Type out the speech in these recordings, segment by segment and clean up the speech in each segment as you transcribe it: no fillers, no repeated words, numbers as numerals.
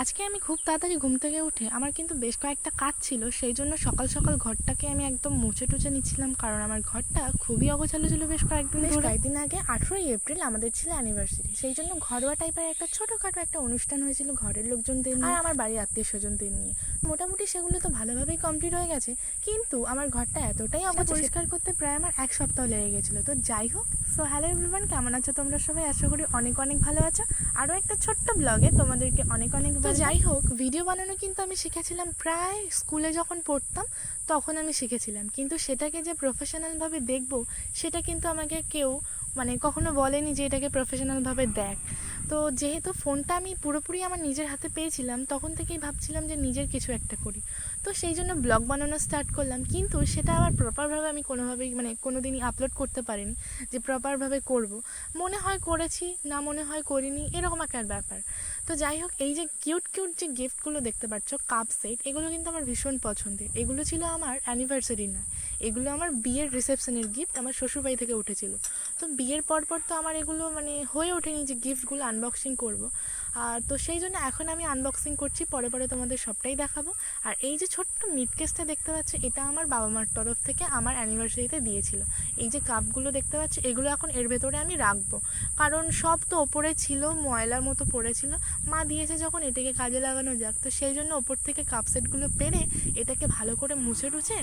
আজকে আমি খুব তাড়াতাড়ি ঘুম থেকে উঠে আমার কিন্তু বেশ কয়েকটা কাজ ছিল, সেই জন্য সকাল সকাল ঘরটাকে আমি একদম মুছে টুছে নিচ্ছিলাম, কারণ আমার ঘরটা খুবই অগোছালো ছিল বেশ কয়েকদিন আগে 18ই এপ্রিল আমাদের ছিল অ্যানিভার্সারি। সেই জন্য ঘরোয়া টাইপের একটা ছোটোখাটো একটা অনুষ্ঠান হয়েছিল ঘরের লোকজনদের নিয়ে আর আমার বাড়ির আত্মীয় স্বজনদের নিয়ে। মোটামুটি সেগুলো তো ভালোভাবেই কমপ্লিট হয়ে গেছে, কিন্তু আমার ঘরটা এতটাই পরিষ্কার করতে প্রায় আমার এক সপ্তাহ লেগে গেছিলো। তো যাই হোক, সো হ্যালো এভরিওয়ান, কেমন আছো তোমরা সবাই? আশা করি অনেক অনেক ভালো আছো। আরও একটা ছোট্ট ব্লগে তোমাদেরকে অনেক অনেক। তো যাই হোক, ভিডিও বানানো কিন্তু আমি শিখেছিলাম প্রায় স্কুলে যখন পড়তাম তখন আমি শিখেছিলাম, কিন্তু সেটাকে যে প্রফেশনালভাবে দেখবো সেটা কিন্তু আমাকে কেউ কখনো বলেনি যে এটাকে প্রফেশনালভাবে দেখ। তো যেহেতু ফোনটা আমি পুরোপুরি আমার নিজের হাতে পেয়েছিলাম, তখন থেকেই ভাবছিলাম যে নিজের কিছু একটা করি। তো সেই জন্য ব্লগ বানানো স্টার্ট করলাম, কিন্তু সেটা আমার প্রপারভাবে আমি কোনোভাবেই কোনো দিনই আপলোড করতে পারিনি যে প্রপারভাবে করব। মনে হয় করেছি, না মনে হয় করিনি, এরকম একটা ব্যাপার। তো যাই হোক, এই যে কিউট কিউট যে গিফটগুলো দেখতে পাচ্ছ, কাপ সেট, এগুলো কিন্তু আমার ভীষণ পছন্দের। এগুলো ছিল আমার অ্যানিভার্সারি না, এগুলো আমার বিয়ের রিসেপশনের গিফট, আমার শ্বশুরবাড়ি থেকে উঠেছিল। তো বিয়ের পর তো আমার এগুলো হয়ে ওঠেনি যে গিফটগুলো আনবক্সিং করব। আর তো সেই জন্য এখন আমি আনবক্সিং করছি, পরে পরে তোমাদের সবটাই দেখাবো। আর এই যে ছোট্ট মিট কেসটা দেখতে পাচ্ছ, এটা আমার বাবা মার তরফ থেকে আমার অ্যানিভার্সারিতে দিয়েছিল। এই যে কাপগুলো দেখতে পাচ্ছ, এগুলো এখন এর ভেতরে আমি রাখবো, কারণ সব তো ওপরে ছিল, ময়লার মতো পড়েছিল। মা দিয়েছে যখন, এটাকে কাজে লাগানো যাক, তো সেই জন্য ওপর থেকে কাপ সেটগুলো পেরে এটাকে ভালো করে মুছে টুছে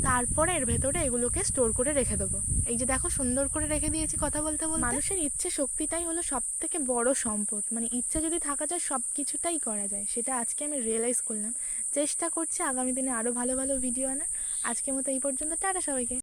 তারপরে এর ভেতরে এগুলোকে স্টোর করে রেখে দেবো। এই যে দেখো, সুন্দর করে রেখে দিয়েছি কথা বলতে বলতে। মানুষের ইচ্ছে শক্তিটাই হলো সব থেকে বড় সম্পদ, ইচ্ছা যদি থাকা যায় সব কিছুটাই করা যায়, সেটা আজকে আমি রিয়েলাইজ করলাম। চেষ্টা করছি আগামী দিনে আরও ভালো ভালো ভিডিও আনার। আজকের মতো এই পর্যন্ত, টাটা সবাইকে।